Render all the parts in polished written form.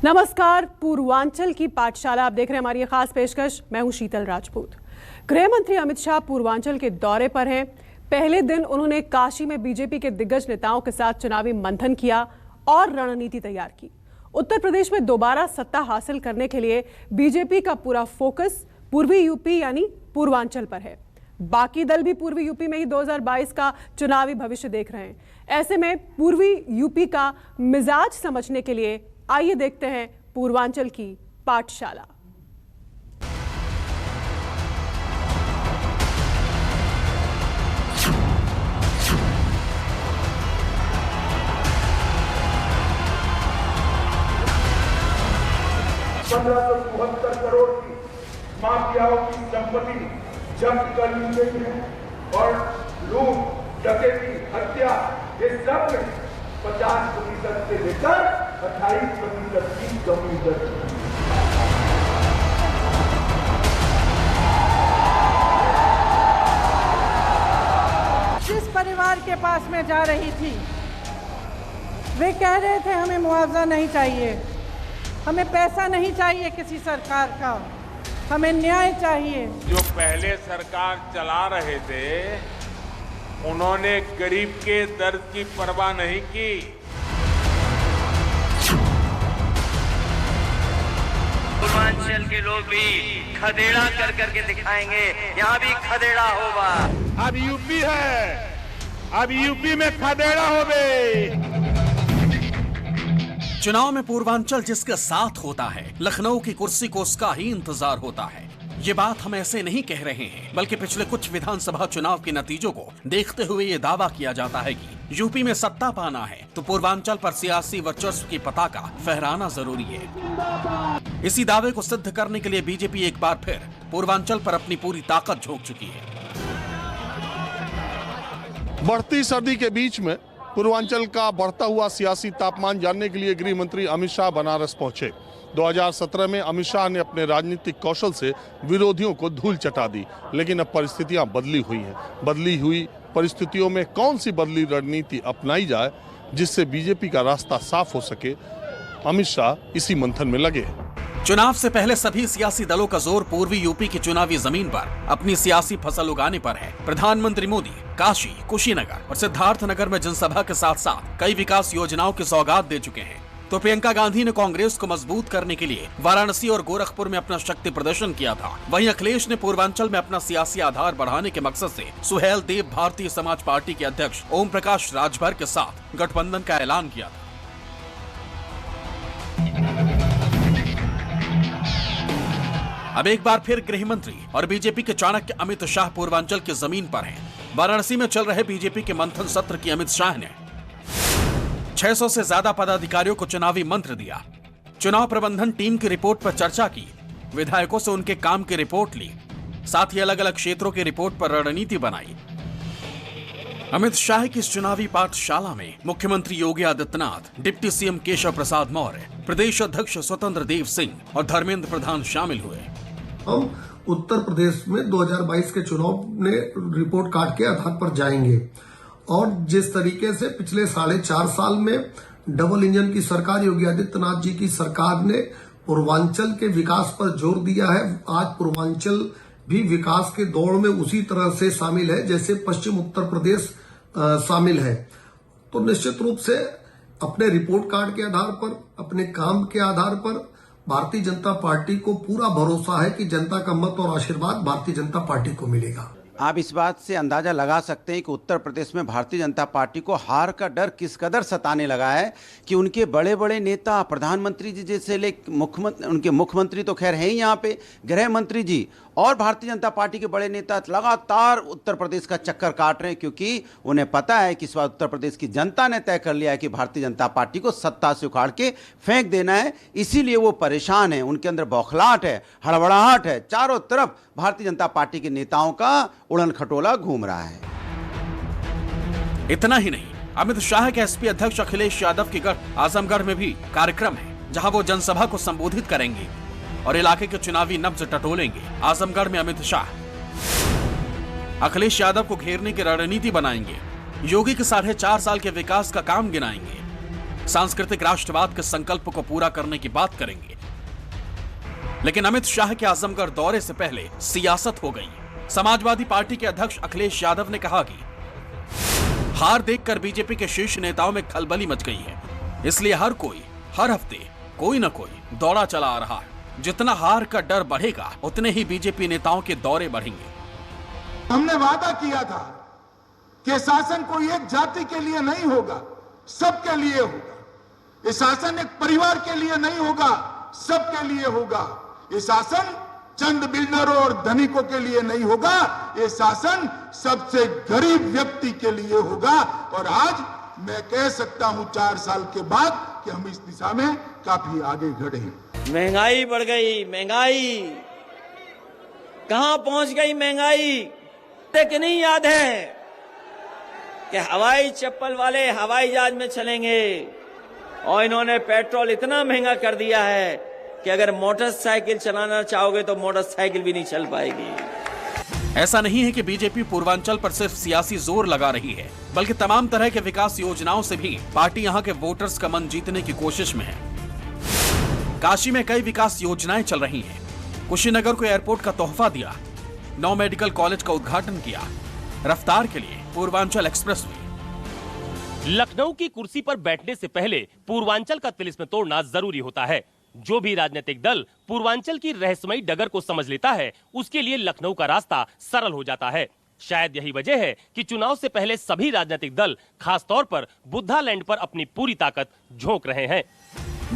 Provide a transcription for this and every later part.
नमस्कार, पूर्वांचल की पाठशाला आप देख रहे हैं। हमारी ये खास पेशकश। मैं हूं शीतल राजपूत। गृह मंत्री अमित शाह पूर्वांचल के दौरे पर हैं। पहले दिन उन्होंने काशी में बीजेपी के दिग्गज नेताओं के साथ चुनावी मंथन किया और रणनीति तैयार की। उत्तर प्रदेश में दोबारा सत्ता हासिल करने के लिए बीजेपी का पूरा फोकस पूर्वी यूपी यानी पूर्वांचल पर है। बाकी दल भी पूर्वी यूपी में ही 2022 का चुनावी भविष्य देख रहे हैं। ऐसे में पूर्वी यूपी का मिजाज समझने के लिए आइए देखते हैं पूर्वांचल की पाठशाला। ₹1572 करोड़ की माफियाओं की संपत्ति जब्त कर ली गई है और लूट, डकैती, हत्या ये सब में 50% से लेकर 28% की कमी दर्ज है। जिस परिवार के पास मैं जा रही थी वे कह रहे थे हमें मुआवजा नहीं चाहिए, हमें पैसा नहीं चाहिए किसी सरकार का, हमें न्याय चाहिए। जो पहले सरकार चला रहे थे उन्होंने गरीब के दर्द की परवाह नहीं की। पूर्वांचल के लोग भी खदेड़ा कर करके दिखाएंगे, यहाँ भी खदेड़ा होगा। अब यूपी है, अब यूपी में खदेड़ा होवे। चुनाव में पूर्वांचल जिसके साथ होता है, लखनऊ की कुर्सी को उसका ही इंतजार होता है। ये बात हम ऐसे नहीं कह रहे हैं, बल्कि पिछले कुछ विधानसभा चुनाव के नतीजों को देखते हुए ये दावा किया जाता है कि यूपी में सत्ता पाना है तो पूर्वांचल पर सियासी वर्चस्व की पताका फहराना जरूरी है। इसी दावे को सिद्ध करने के लिए बीजेपी एक बार फिर पूर्वांचल पर अपनी पूरी ताकत झोंक चुकी है। बढ़ती सर्दी के बीच में पूर्वांचल का बढ़ता हुआ सियासी तापमान जानने के लिए गृह मंत्री अमित शाह बनारस पहुंचे। 2017 में अमित शाह ने अपने राजनीतिक कौशल से विरोधियों को धूल चटा दी, लेकिन अब परिस्थितियां बदली हुई हैं। बदली हुई परिस्थितियों में कौन सी बदली रणनीति अपनाई जाए जिससे बीजेपी का रास्ता साफ हो सके, अमित शाह इसी मंथन में लगे हैं। चुनाव से पहले सभी सियासी दलों का जोर पूर्वी यूपी की चुनावी जमीन पर अपनी सियासी फसल उगाने पर है। प्रधानमंत्री मोदी काशी, कुशीनगर और सिद्धार्थनगर में जनसभा के साथ साथ कई विकास योजनाओं की सौगात दे चुके हैं। तो प्रियंका गांधी ने कांग्रेस को मजबूत करने के लिए वाराणसी और गोरखपुर में अपना शक्ति प्रदर्शन किया था। वहीं अखिलेश ने पूर्वांचल में अपना सियासी आधार बढ़ाने के मकसद से सुहेल देव भारतीय समाज पार्टी के अध्यक्ष ओम प्रकाश राजभर के साथ गठबंधन का ऐलान किया था। अब एक बार फिर गृह मंत्री और बीजेपी के चाणक्य अमित शाह पूर्वांचल की जमीन पर हैं। वाराणसी में चल रहे बीजेपी के मंथन सत्र की अमित शाह ने 600 से ज्यादा पदाधिकारियों को चुनावी मंत्र दिया। चुनाव प्रबंधन टीम की रिपोर्ट पर चर्चा की, विधायकों से उनके काम की रिपोर्ट ली, साथ ही अलग अलग क्षेत्रों की रिपोर्ट पर रणनीति बनाई। अमित शाह की इस चुनावी पाठशाला में मुख्यमंत्री योगी आदित्यनाथ, डिप्टी सीएम केशव प्रसाद मौर्य, प्रदेश अध्यक्ष स्वतंत्र देव सिंह और धर्मेंद्र प्रधान शामिल हुए। हम उत्तर प्रदेश में 2022 के चुनाव में रिपोर्ट कार्ड के आधार पर जाएंगे और जिस तरीके से पिछले 4.5 साल में डबल इंजन की सरकार योगी आदित्यनाथ जी की सरकार ने पूर्वांचल के विकास पर जोर दिया है, आज पूर्वांचल भी विकास के दौड़ में उसी तरह से शामिल है जैसे पश्चिम उत्तर प्रदेश शामिल है। तो निश्चित रूप से अपने रिपोर्ट कार्ड के आधार पर, अपने काम के आधार पर भारतीय जनता पार्टी को पूरा भरोसा है कि जनता का मत और आशीर्वाद भारतीय जनता पार्टी को मिलेगा। आप इस बात से अंदाजा लगा सकते हैं कि उत्तर प्रदेश में भारतीय जनता पार्टी को हार का डर किस कदर सताने लगा है कि उनके बड़े बड़े नेता, प्रधानमंत्री जी जैसे उनके मुख्यमंत्री तो खैर हैं ही यहाँ पे, गृह मंत्री जी और भारतीय जनता पार्टी के बड़े नेता लगातार उत्तर प्रदेश का चक्कर काट रहे हैं, क्योंकि उन्हें पता है कि इस बार उत्तर प्रदेश की जनता ने तय कर लिया है कि भारतीय जनता पार्टी को सत्ता से उखाड़ के फेंक देना है। इसीलिए वो परेशान है, उनके अंदर बौखलाहट है, हड़बड़ाहट है। चारों तरफ भारतीय जनता पार्टी के नेताओं का उड़न खटोला घूम रहा है। इतना ही नहीं, अमित शाह के एसपी अध्यक्ष अखिलेश यादव के गढ़ आजमगढ़ में भी कार्यक्रम है, जहां वो जनसभा को संबोधित करेंगे और इलाके के चुनावी नब्ज टटोलेंगे। आजमगढ़ में अमित शाह अखिलेश यादव को घेरने की रणनीति बनाएंगे, योगी के 4.5 साल के विकास का काम गिनाएंगे। सांस्कृतिक राष्ट्रवाद के संकल्प को पूरा करने की बात करेंगे। लेकिन अमित शाह के आजमगढ़ दौरे से पहले सियासत हो गई। समाजवादी पार्टी के अध्यक्ष अखिलेश यादव ने कहा कि हार देखकर बीजेपी के शीर्ष नेताओं में खलबली मच गई है, इसलिए हर कोई हर हफ्ते कोई न कोई दौरा चला आ रहा है। जितना हार का डर बढ़ेगा उतने ही बीजेपी नेताओं के दौरे बढ़ेंगे। हमने वादा किया था कि शासन कोई एक जाति के लिए नहीं होगा, सबके लिए होगा। ये शासन एक परिवार के लिए नहीं होगा, सबके लिए होगा। ये शासन चंद बिल्डरों और धनिकों के लिए नहीं होगा, ये शासन सबसे गरीब व्यक्ति के लिए होगा। और आज मैं कह सकता हूं 4 साल के बाद कि हम इस दिशा में काफी आगे बढ़े हैं। महंगाई बढ़ गई, महंगाई कहां पहुंच गई महंगाई, कि नहीं याद है कि हवाई चप्पल वाले हवाई जहाज में चलेंगे और इन्होंने पेट्रोल इतना महंगा कर दिया है कि अगर मोटरसाइकिल चलाना चाहोगे तो मोटरसाइकिल भी नहीं चल पाएगी। ऐसा नहीं है कि बीजेपी पूर्वांचल पर सिर्फ सियासी जोर लगा रही है, बल्कि तमाम तरह के विकास योजनाओं से भी पार्टी यहां के वोटर्स का मन जीतने की कोशिश में है। काशी में कई विकास योजनाएं चल रही हैं। कुशीनगर को एयरपोर्ट का तोहफा दिया, 9 मेडिकल कॉलेज का उद्घाटन किया, रफ्तार के लिए पूर्वांचल एक्सप्रेस वे। लखनऊ की कुर्सी पर बैठने से पहले पूर्वांचल का तिलिस्म तोड़ना जरूरी होता है। जो भी राजनीतिक दल पूर्वांचल की रहस्यमयी डगर को समझ लेता है, उसके लिए लखनऊ का रास्ता सरल हो जाता है। शायद यही वजह है कि चुनाव से पहले सभी राजनीतिक दल खासतौर पर बुद्धा लैंड पर अपनी पूरी ताकत झोंक रहे हैं।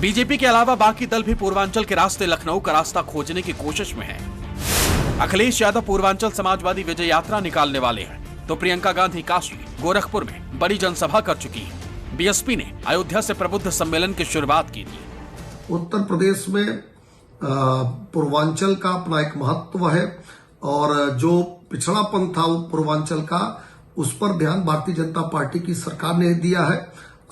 बीजेपी के अलावा बाकी दल भी पूर्वांचल के रास्ते लखनऊ का रास्ता खोजने की कोशिश में है। अखिलेश यादव पूर्वांचल समाजवादी विजय यात्रा निकालने वाले हैं, तो प्रियंका गांधी काशी गोरखपुर में बड़ी जनसभा कर चुकी है। बीएसपी ने अयोध्या से प्रबुद्ध सम्मेलन की शुरुआत की थी। उत्तर प्रदेश में पूर्वांचल का अपना एक महत्व है और जो पिछड़ापन था पूर्वांचल का, उस पर ध्यान भारतीय जनता पार्टी की सरकार ने दिया है।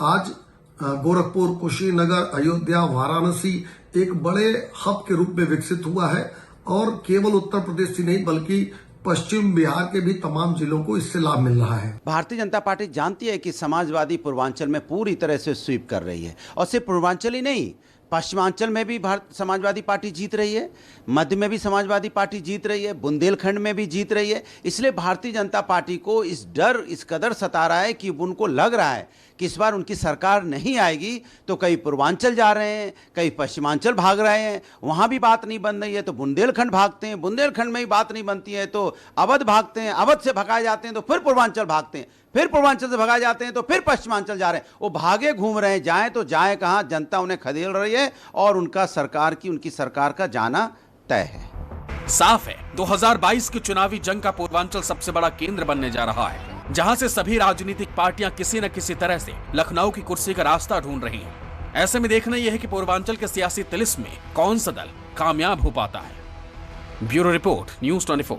आज गोरखपुर, कुशीनगर, अयोध्या, वाराणसी एक बड़े हब के रूप में विकसित हुआ है और केवल उत्तर प्रदेश ही नहीं बल्कि पश्चिम बिहार के भी तमाम जिलों को इससे लाभ मिल रहा है। भारतीय जनता पार्टी जानती है कि समाजवादी पूर्वांचल में पूरी तरह से स्वीप कर रही है और सिर्फ पूर्वांचल ही नहीं, पश्चिमांचल में भी समाजवादी पार्टी जीत रही है, मध्य में भी समाजवादी पार्टी जीत रही है, बुंदेलखंड में भी जीत रही है। इसलिए भारतीय जनता पार्टी को इस डर इस कदर सता रहा है कि उनको लग रहा है कि इस बार उनकी सरकार नहीं आएगी तो कई पूर्वांचल जा रहे हैं, कई पश्चिमांचल भाग रहे हैं, वहां भी बात नहीं बन रही है तो बुंदेलखंड भागते हैं, बुंदेलखंड में ही बात नहीं बनती है तो अवध भागते हैं, अवध से भगाए जाते हैं तो फिर पूर्वांचल भागते हैं, फिर पूर्वांचल से भगाए जाते हैं तो फिर पश्चिमांचल जा रहे हैं। वो भागे घूम रहे हैं, जाएं तो जाएं कहां, जनता उन्हें खदेड़ रही है और उनकी सरकार का जाना तय है। साफ है 2022 की चुनावी जंग का पूर्वांचल सबसे बड़ा केंद्र बनने जा रहा है, जहां से सभी राजनीतिक पार्टियां किसी न किसी तरह से लखनऊ की कुर्सी का रास्ता ढूंढ रही हैं। ऐसे में देखना यह है कि पूर्वांचल के सियासी तिलिस्म में कौन सा दल कामयाब हो पाता है। Bureau report, news 24।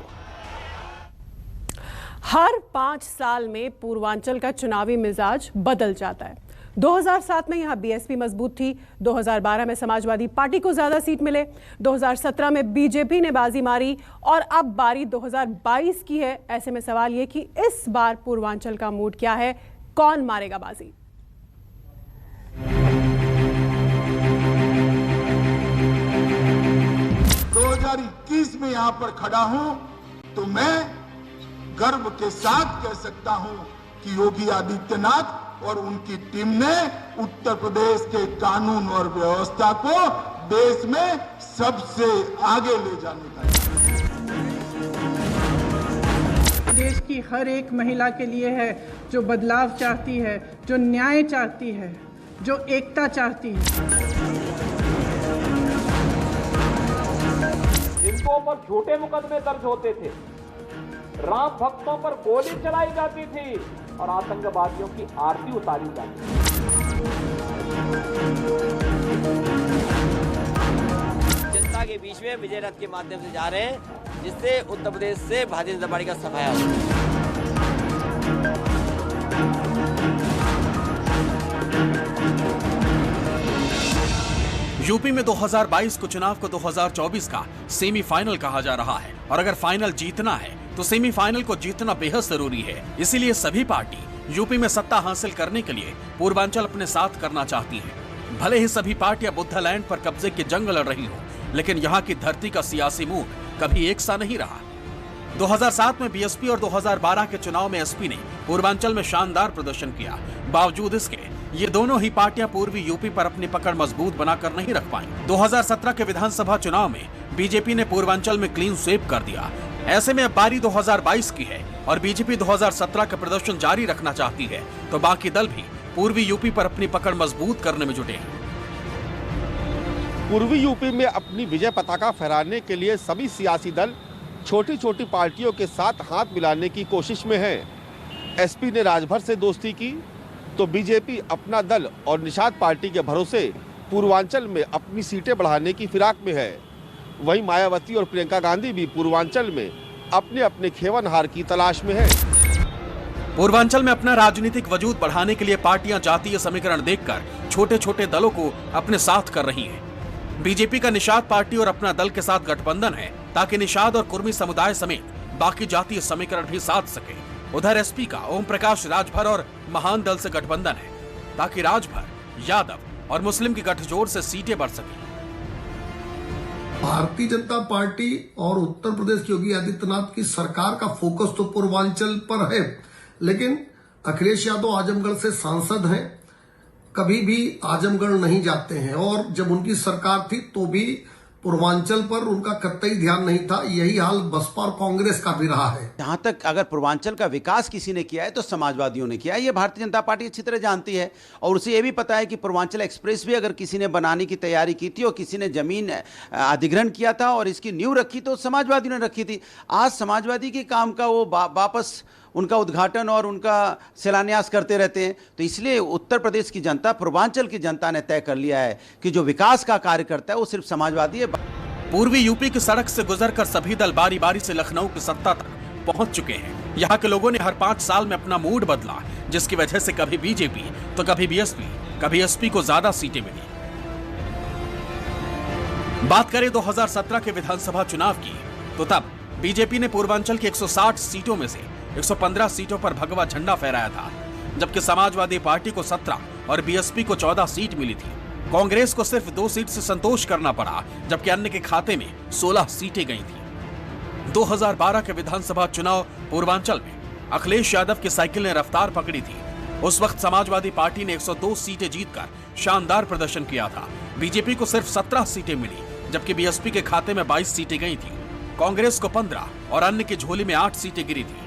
हर 5 साल में पूर्वांचल का चुनावी मिजाज बदल जाता है। 2007 में यहां बीएसपी मजबूत थी, 2012 में समाजवादी पार्टी को ज्यादा सीट मिले, 2017 में बीजेपी ने बाजी मारी और अब बारी 2022 की है। ऐसे में सवाल यह कि इस बार पूर्वांचल का मूड क्या है, कौन मारेगा बाजी? में यहां पर खड़ा हूं तो मैं गर्व के साथ कह सकता हूं कि योगी आदित्यनाथ और उनकी टीम ने उत्तर प्रदेश के कानून और व्यवस्था को देश में सबसे आगे ले जाने का। देश की हर एक महिला के लिए है जो बदलाव चाहती है, जो न्याय चाहती है, जो एकता चाहती है। जिनको पर झूठे मुकदमे दर्ज होते थे, राम भक्तों पर गोली चलाई जाती थी और आतंकवादियों की आरती उतारी जाती थी। जनता के बीच में विजय रथ के माध्यम से जा रहे हैं, जिससे उत्तर प्रदेश से भारतीय जनता पार्टी का सफाया हो। यूपी में 2022 को चुनाव को 2024 का सेमीफाइनल कहा जा रहा है और अगर फाइनल जीतना है तो सेमीफाइनल को जीतना बेहद जरूरी है। इसीलिए सभी पार्टी यूपी में सत्ता हासिल करने के लिए पूर्वांचल अपने साथ करना चाहती है। भले ही सभी पार्टियां बुद्धालैंड पर कब्जे की जंग लड़ रही हो, लेकिन यहाँ की धरती का सियासी मूड कभी एक सा नहीं रहा। 2007 में बीएसपी और 2012 के चुनाव में एसपी ने पूर्वांचल में शानदार प्रदर्शन किया। बावजूद इसके ये दोनों ही पार्टियां पूर्वी यूपी पर अपनी पकड़ मजबूत बनाकर नहीं रख पाई। 2017 के विधानसभा चुनाव में बीजेपी ने पूर्वांचल में क्लीन स्वीप कर दिया। ऐसे में अब बारी 2022 की है और बीजेपी 2017 का प्रदर्शन जारी रखना चाहती है, तो बाकी दल भी पूर्वी यूपी पर अपनी पकड़ मजबूत करने में जुटे हैं। पूर्वी यूपी में अपनी विजय पताका फहराने के लिए सभी सियासी दल छोटी छोटी पार्टियों के साथ हाथ मिलाने की कोशिश में है। एसपी ने राजभर से दोस्ती की तो बीजेपी अपना दल और निषाद पार्टी के भरोसे पूर्वांचल में अपनी सीटें बढ़ाने की फिराक में है। वहीं मायावती और प्रियंका गांधी भी पूर्वांचल में अपने अपने खेवनहार की तलाश में है। पूर्वांचल में अपना राजनीतिक वजूद बढ़ाने के लिए पार्टियां जातीय समीकरण देखकर छोटे छोटे दलों को अपने साथ कर रही हैं। बीजेपी का निषाद पार्टी और अपना दल के साथ गठबंधन है ताकि निषाद और कुर्मी समुदाय समेत बाकी जातीय समीकरण भी साध सके। उधर एसपी का ओम प्रकाश राजभर और महान दल से गठबंधन है ताकि राजभर, यादव और मुस्लिम की गठजोड़ से सीटें बढ़ सके। भारतीय जनता पार्टी और उत्तर प्रदेश की योगी आदित्यनाथ की सरकार का फोकस तो पूर्वांचल पर है, लेकिन अखिलेश यादव आजमगढ़ से सांसद हैं, कभी भी आजमगढ़ नहीं जाते हैं और जब उनकी सरकार थी तो भी पूर्वांचल पर उनका कतई ध्यान नहीं था। यही हाल बसपा और कांग्रेस का भी रहा है। जहां तक अगर पूर्वांचल का विकास किसी ने किया है तो समाजवादियों ने किया है, ये भारतीय जनता पार्टी अच्छी तरह जानती है और उसे ये भी पता है कि पूर्वांचल एक्सप्रेस भी अगर किसी ने बनाने की तैयारी की थी और किसी ने जमीन अधिग्रहण किया था और इसकी नींव रखी तो समाजवादियों ने रखी थी। आज समाजवादी के काम का वो वापस उनका उद्घाटन और उनका शिलान्यास करते रहते हैं। तो इसलिए उत्तर प्रदेश की जनता, पूर्वांचल की जनता ने तय कर लिया है कि जो विकास का कार्य करता है वो सिर्फ समाजवादी है। पूर्वी यूपी की सड़क से गुजरकर सभी दल बारी बारी से लखनऊ की सत्ता तक पहुंच चुके हैं। यहाँ के लोगों ने हर 5 साल में अपना मूड बदला, जिसकी वजह से कभी बीजेपी तो कभी बीएसपी, कभी एसपी को ज्यादा सीटें मिली। बात करें 2017 के विधानसभा चुनाव की, तो तब बीजेपी ने पूर्वांचल की 160 सीटों में से 115 सीटों पर भगवा झंडा फहराया था, जबकि समाजवादी पार्टी को 17 और बीएसपी को 14 सीट मिली थी। कांग्रेस को सिर्फ 2 सीट से संतोष करना पड़ा, जबकि अन्य के खाते में 16 सीटें गई थी। 2012 के विधानसभा चुनाव पूर्वांचल में अखिलेश यादव की साइकिल ने रफ्तार पकड़ी थी। उस वक्त समाजवादी पार्टी ने 102 सीटें जीतकर शानदार प्रदर्शन किया था। बीजेपी को सिर्फ 17 सीटें मिली, जबकि बीएसपी के खाते में 22 सीटें गई थी। कांग्रेस को 15 और अन्य की झोली में 8 सीटें गिरी थी।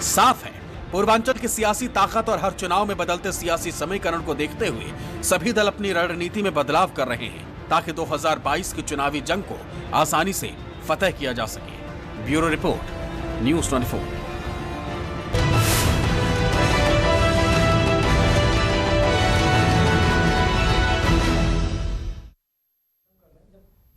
साफ है, पूर्वांचल की सियासी ताकत और हर चुनाव में बदलते सियासी समीकरण को देखते हुए सभी दल अपनी रणनीति में बदलाव कर रहे हैं ताकि 2022 की चुनावी जंग को आसानी से फतह किया जा सके। Bureau report, news 24।